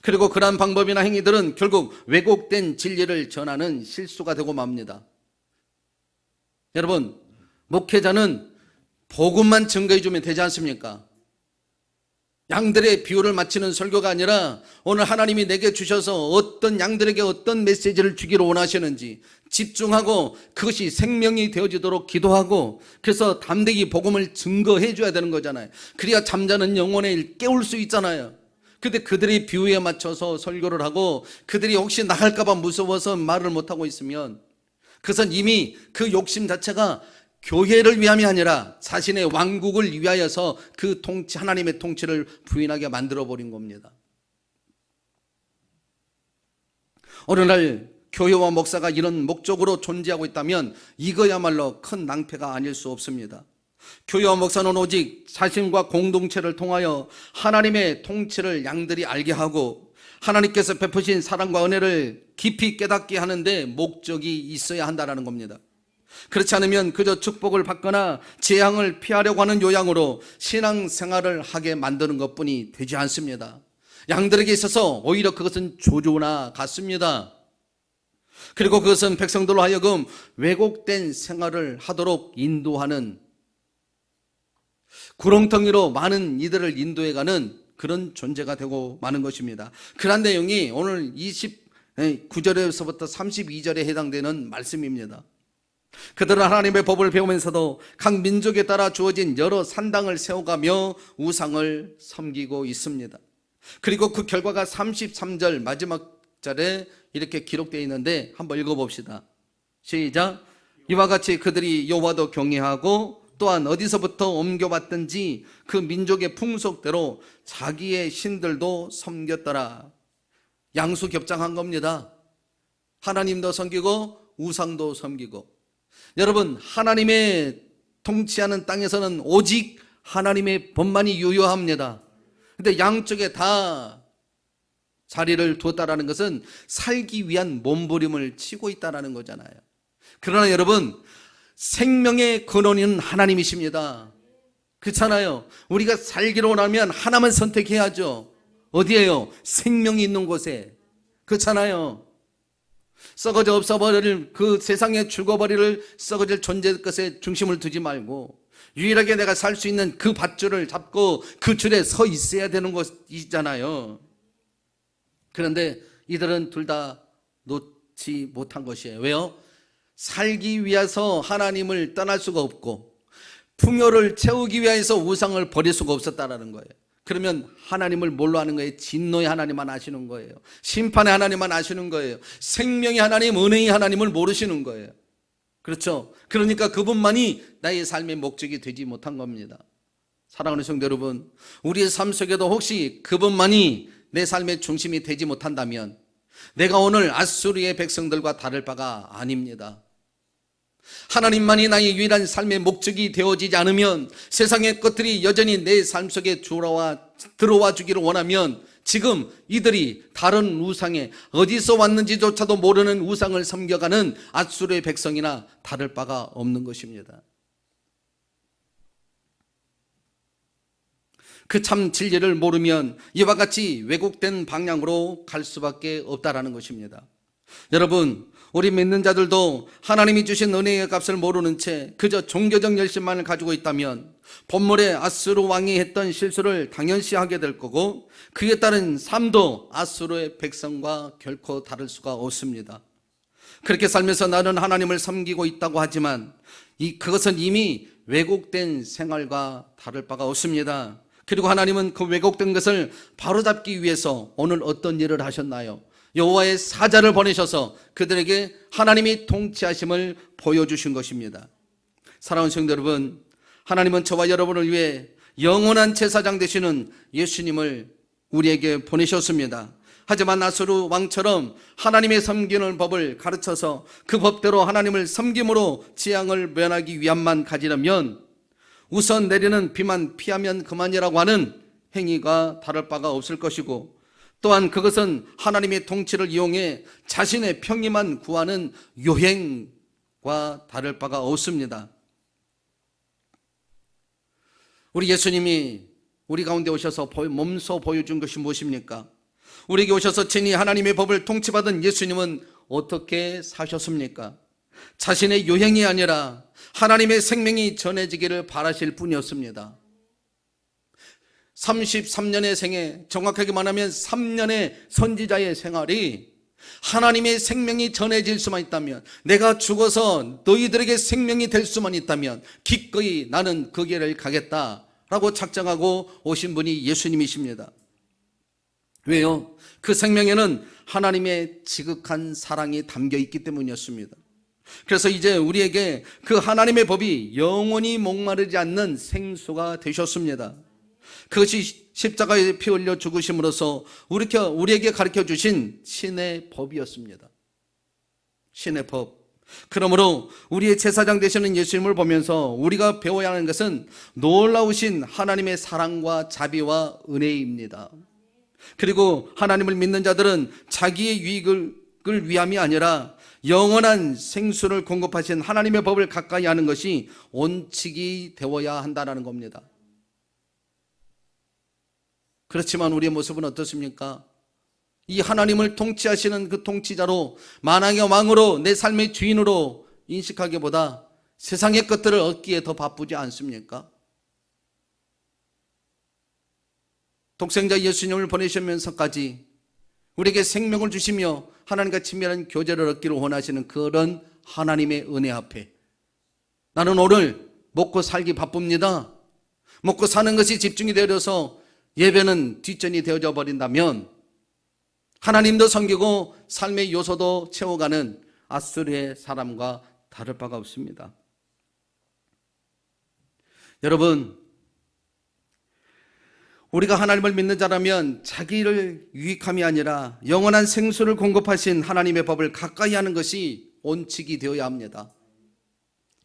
그리고 그러한 방법이나 행위들은 결국 왜곡된 진리를 전하는 실수가 되고 맙니다. 여러분, 목회자는 복음만 증거해 주면 되지 않습니까? 양들의 비유를 맞추는 설교가 아니라 오늘 하나님이 내게 주셔서 어떤 양들에게 어떤 메시지를 주기를 원하시는지 집중하고 그것이 생명이 되어지도록 기도하고 그래서 담대히 복음을 증거해 줘야 되는 거잖아요. 그래야 잠자는 영혼을 깨울 수 있잖아요. 근데 그들이 비유에 맞춰서 설교를 하고 그들이 혹시 나갈까 봐 무서워서 말을 못하고 있으면 그것은 이미 그 욕심 자체가 교회를 위함이 아니라 자신의 왕국을 위하여서 그 통치, 하나님의 통치를 부인하게 만들어버린 겁니다. 어느 날 교회와 목사가 이런 목적으로 존재하고 있다면 이거야말로 큰 낭패가 아닐 수 없습니다. 교회와 목사는 오직 자신과 공동체를 통하여 하나님의 통치를 양들이 알게 하고 하나님께서 베푸신 사랑과 은혜를 깊이 깨닫게 하는데 목적이 있어야 한다는 겁니다. 그렇지 않으면 그저 축복을 받거나 재앙을 피하려고 하는 요양으로 신앙생활을 하게 만드는 것뿐이 되지 않습니다. 양들에게 있어서 오히려 그것은 조조나 같습니다. 그리고 그것은 백성들로 하여금 왜곡된 생활을 하도록 인도하는 구렁텅이로 많은 이들을 인도해가는 그런 존재가 되고 마는 것입니다. 그런 내용이 오늘 29절에서부터 32절에 해당되는 말씀입니다. 그들은 하나님의 법을 배우면서도 각 민족에 따라 주어진 여러 산당을 세워가며 우상을 섬기고 있습니다. 그리고 그 결과가 33절 마지막 절에 이렇게 기록되어 있는데 한번 읽어봅시다. 시작. 이와 같이 그들이 여호와도 경외하고 또한 어디서부터 옮겨왔든지 그 민족의 풍속대로 자기의 신들도 섬겼더라. 양수겹장한 겁니다. 하나님도 섬기고 우상도 섬기고. 여러분, 하나님의 통치하는 땅에서는 오직 하나님의 법만이 유효합니다. 근데 양쪽에 다 자리를 두었다라는 것은 살기 위한 몸부림을 치고 있다라는 거잖아요. 그러나 여러분, 생명의 근원은 하나님이십니다. 그렇잖아요. 우리가 살기로 원하면 하나만 선택해야죠. 어디에요? 생명이 있는 곳에. 그렇잖아요. 썩어져 없어버릴 그 세상에 죽어버릴 썩어질 존재 것에 중심을 두지 말고 유일하게 내가 살 수 있는 그 밧줄을 잡고 그 줄에 서 있어야 되는 것이잖아요. 그런데 이들은 둘 다 놓지 못한 것이에요. 왜요? 살기 위해서 하나님을 떠날 수가 없고 풍요를 채우기 위해서 우상을 버릴 수가 없었다라는 거예요. 그러면 하나님을 뭘로 하는 거예요? 진노의 하나님만 아시는 거예요. 심판의 하나님만 아시는 거예요. 생명의 하나님, 은혜의 하나님을 모르시는 거예요. 그렇죠? 그러니까 그분만이 나의 삶의 목적이 되지 못한 겁니다. 사랑하는 성도 여러분, 우리의 삶 속에도 혹시 그분만이 내 삶의 중심이 되지 못한다면 내가 오늘 아수르의 백성들과 다를 바가 아닙니다. 하나님만이 나의 유일한 삶의 목적이 되어지지 않으면 세상의 것들이 여전히 내 삶 속에 들어와 주기를 원하면 지금 이들이 다른 우상에 어디서 왔는지조차도 모르는 우상을 섬겨가는 앗수르의 백성이나 다를 바가 없는 것입니다. 그 참 진리를 모르면 이와 같이 왜곡된 방향으로 갈 수밖에 없다라는 것입니다. 여러분, 우리 믿는 자들도 하나님이 주신 은혜의 값을 모르는 채 그저 종교적 열심만을 가지고 있다면 본물의 앗수르 왕이 했던 실수를 당연시 하게 될 거고, 그에 따른 삶도 앗수르의 백성과 결코 다를 수가 없습니다. 그렇게 살면서 나는 하나님을 섬기고 있다고 하지만 그것은 이미 왜곡된 생활과 다를 바가 없습니다. 그리고 하나님은 그 왜곡된 것을 바로잡기 위해서 오늘 어떤 일을 하셨나요? 여호와의 사자를 보내셔서 그들에게 하나님이 통치하심을 보여주신 것입니다. 사랑하는 성도 여러분, 하나님은 저와 여러분을 위해 영원한 제사장 되시는 예수님을 우리에게 보내셨습니다. 하지만 앗수르 왕처럼 하나님의 섬기는 법을 가르쳐서 그 법대로 하나님을 섬김으로 재앙을 면하기 위함만 가지려면 우선 내리는 비만 피하면 그만이라고 하는 행위가 다를 바가 없을 것이고, 또한 그것은 하나님의 통치를 이용해 자신의 평의만 구하는 요행과 다를 바가 없습니다. 우리 예수님이 우리 가운데 오셔서 몸소 보여준 것이 무엇입니까? 우리에게 오셔서 친히 하나님의 법을 통치받은 예수님은 어떻게 사셨습니까? 자신의 요행이 아니라 하나님의 생명이 전해지기를 바라실 뿐이었습니다. 33년의 생애, 정확하게 말하면 3년의 선지자의 생활이 하나님의 생명이 전해질 수만 있다면, 내가 죽어서 너희들에게 생명이 될 수만 있다면 기꺼이 나는 그 길을 가겠다라고 작정하고 오신 분이 예수님이십니다. 왜요? 그 생명에는 하나님의 지극한 사랑이 담겨 있기 때문이었습니다. 그래서 이제 우리에게 그 하나님의 법이 영원히 목마르지 않는 생수가 되셨습니다. 그것이 십자가에 피 흘려 죽으심으로써 우리에게 가르쳐 주신 신의 법이었습니다. 신의 법. 그러므로 우리의 제사장 되시는 예수님을 보면서 우리가 배워야 하는 것은 놀라우신 하나님의 사랑과 자비와 은혜입니다. 그리고 하나님을 믿는 자들은 자기의 유익을 위함이 아니라 영원한 생수를 공급하신 하나님의 법을 가까이 하는 것이 원칙이 되어야 한다는 겁니다. 그렇지만 우리의 모습은 어떻습니까? 이 하나님을 통치하시는 그 통치자로, 만왕의 왕으로, 내 삶의 주인으로 인식하기보다 세상의 것들을 얻기에 더 바쁘지 않습니까? 독생자 예수님을 보내시면서까지 우리에게 생명을 주시며 하나님과 친밀한 교제를 얻기를 원하시는 그런 하나님의 은혜 앞에 나는 오늘 먹고 살기 바쁩니다. 먹고 사는 것이 집중이 되어서 예배는 뒷전이 되어져 버린다면 하나님도 섬기고 삶의 요소도 채워가는 앗수르의 사람과 다를 바가 없습니다. 여러분, 우리가 하나님을 믿는 자라면 자기를 유익함이 아니라 영원한 생수를 공급하신 하나님의 법을 가까이 하는 것이 원칙이 되어야 합니다.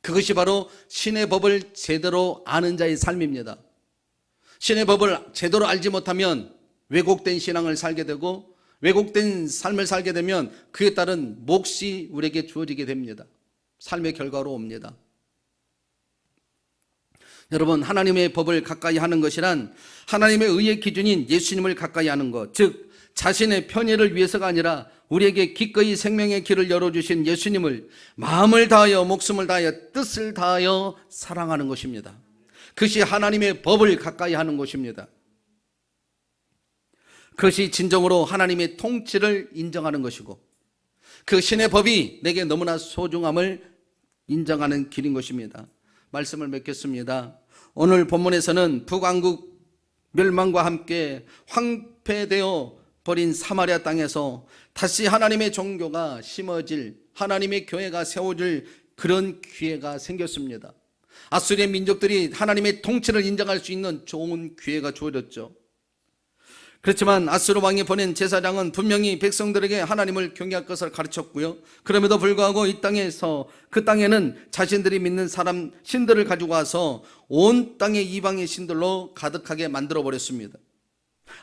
그것이 바로 신의 법을 제대로 아는 자의 삶입니다. 신의 법을 제대로 알지 못하면 왜곡된 신앙을 살게 되고, 왜곡된 삶을 살게 되면 그에 따른 몫이 우리에게 주어지게 됩니다. 삶의 결과로 옵니다. 여러분, 하나님의 법을 가까이 하는 것이란 하나님의 의의 기준인 예수님을 가까이 하는 것, 즉 자신의 편의를 위해서가 아니라 우리에게 기꺼이 생명의 길을 열어주신 예수님을 마음을 다하여, 목숨을 다하여, 뜻을 다하여 사랑하는 것입니다. 그것이 하나님의 법을 가까이 하는 것입니다. 그것이 진정으로 하나님의 통치를 인정하는 것이고, 그 신의 법이 내게 너무나 소중함을 인정하는 길인 것입니다. 말씀을 맺겠습니다. 오늘 본문에서는 북왕국 멸망과 함께 황폐되어 버린 사마리아 땅에서 다시 하나님의 종교가 심어질, 하나님의 교회가 세워질 그런 기회가 생겼습니다. 앗수르의 민족들이 하나님의 통치를 인정할 수 있는 좋은 기회가 주어졌죠. 그렇지만 앗수르 왕이 보낸 제사장은 분명히 백성들에게 하나님을 경외할 것을 가르쳤고요. 그럼에도 불구하고 이 땅에서, 그 땅에는 자신들이 믿는 사람 신들을 가지고 와서 온 땅의 이방의 신들로 가득하게 만들어 버렸습니다.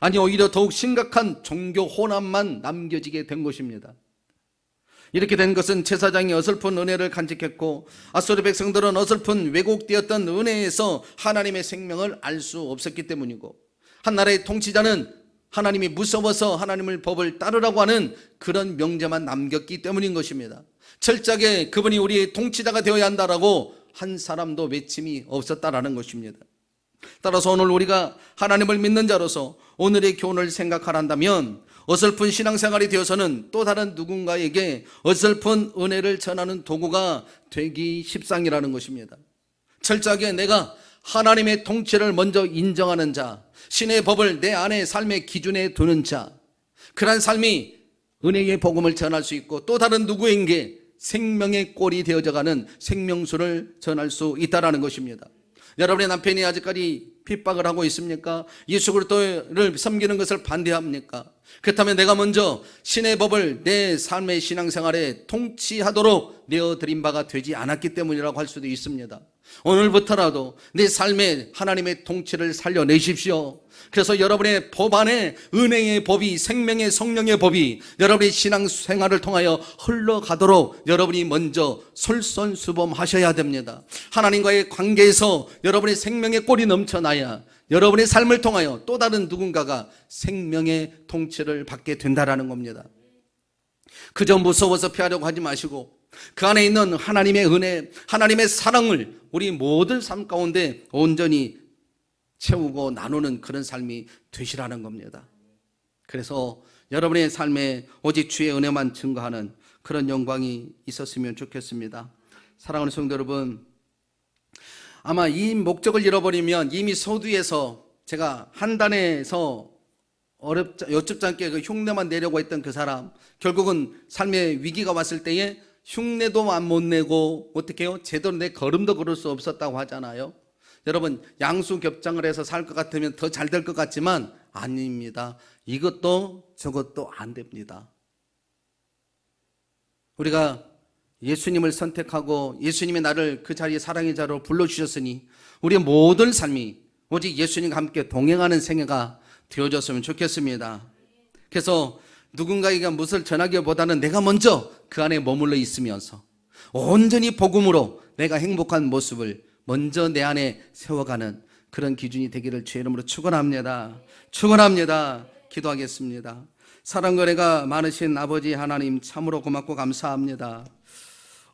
아니 오히려 더욱 심각한 종교 혼합만 남겨지게 된 것입니다. 이렇게 된 것은 제사장이 어설픈 은혜를 간직했고 아수르 백성들은 어설픈 왜곡되었던 은혜에서 하나님의 생명을 알 수 없었기 때문이고, 한 나라의 통치자는 하나님이 무서워서 하나님의 법을 따르라고 하는 그런 명제만 남겼기 때문인 것입니다. 철저하게 그분이 우리의 통치자가 되어야 한다라고 한 사람도 외침이 없었다라는 것입니다. 따라서 오늘 우리가 하나님을 믿는 자로서 오늘의 교훈을 생각하란다면 어설픈 신앙생활이 되어서는 또 다른 누군가에게 어설픈 은혜를 전하는 도구가 되기 십상이라는 것입니다. 철저하게 내가 하나님의 통치를 먼저 인정하는 자, 신의 법을 내 안의 삶의 기준에 두는 자, 그러한 삶이 은혜의 복음을 전할 수 있고 또 다른 누구에게 생명의 꼴이 되어져가는 생명수를 전할 수 있다는 것입니다. 여러분의 남편이 아직까지 핍박을 하고 있습니까? 예수 그리스도를 섬기는 것을 반대합니까? 그렇다면 내가 먼저 신의 법을 내 삶의 신앙생활에 통치하도록 내어드린 바가 되지 않았기 때문이라고 할 수도 있습니다. 오늘부터라도 내 삶에 하나님의 통치를 살려내십시오. 그래서 여러분의 법 안에 은혜의 법이, 생명의 성령의 법이 여러분의 신앙생활을 통하여 흘러가도록 여러분이 먼저 솔선수범하셔야 됩니다. 하나님과의 관계에서 여러분의 생명의 꼴이 넘쳐나야 여러분의 삶을 통하여 또 다른 누군가가 생명의 통치를 받게 된다라는 겁니다. 그저 무서워서 피하려고 하지 마시고 그 안에 있는 하나님의 은혜, 하나님의 사랑을 우리 모든 삶 가운데 온전히 채우고 나누는 그런 삶이 되시라는 겁니다. 그래서 여러분의 삶에 오직 주의 은혜만 증거하는 그런 영광이 있었으면 좋겠습니다. 사랑하는 성도 여러분, 아마 이 목적을 잃어버리면 이미 서두에서 제가 한단에서 여쭙지 않게 그 흉내만 내려고 했던 그 사람, 결국은 삶의 위기가 왔을 때에 흉내도 안 못 내고 어떻게 해요? 제대로 내 걸음도 걸을 수 없었다고 하잖아요. 여러분, 양수겹장을 해서 살 것 같으면 더 잘 될 것 같지만 아닙니다. 이것도 저것도 안 됩니다. 우리가 예수님을 선택하고 예수님이 나를 그 자리에 사랑의 자로 불러주셨으니 우리의 모든 삶이 오직 예수님과 함께 동행하는 생애가 되어졌으면 좋겠습니다. 그래서 누군가에게 무엇을 전하기보다는 내가 먼저 그 안에 머물러 있으면서 온전히 복음으로 내가 행복한 모습을 먼저 내 안에 세워가는 그런 기준이 되기를 주의 이름으로 축원합니다. 축원합니다. 기도하겠습니다. 사랑과 은혜가 많으신 아버지 하나님, 참으로 고맙고 감사합니다.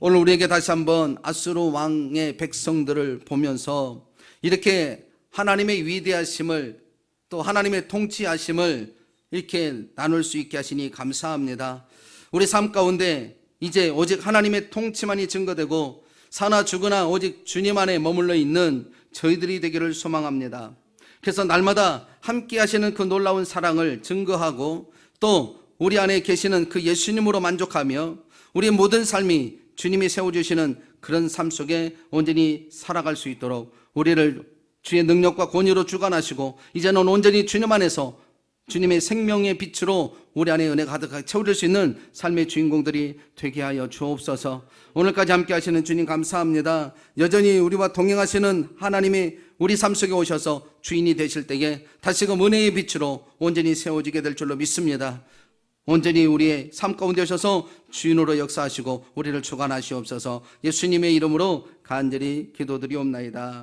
오늘 우리에게 다시 한번 아수르 왕의 백성들을 보면서 이렇게 하나님의 위대하심을, 또 하나님의 통치하심을 이렇게 나눌 수 있게 하시니 감사합니다. 우리 삶 가운데 이제 오직 하나님의 통치만이 증거되고 사나 죽으나 오직 주님 안에 머물러 있는 저희들이 되기를 소망합니다. 그래서 날마다 함께 하시는 그 놀라운 사랑을 증거하고 또 우리 안에 계시는 그 예수님으로 만족하며 우리의 모든 삶이 주님이 세워주시는 그런 삶 속에 온전히 살아갈 수 있도록 우리를 주의 능력과 권위로 주관하시고 이제는 온전히 주님 안에서 주님의 생명의 빛으로 우리 안에 은혜가 가득하게 채워질 수 있는 삶의 주인공들이 되게 하여 주옵소서. 오늘까지 함께 하시는 주님 감사합니다. 여전히 우리와 동행하시는 하나님이 우리 삶 속에 오셔서 주인이 되실 때에 다시금 은혜의 빛으로 온전히 세워지게 될 줄로 믿습니다. 온전히 우리의 삶 가운데 오셔서 주인으로 역사하시고 우리를 주관하시옵소서. 예수님의 이름으로 간절히 기도드리옵나이다.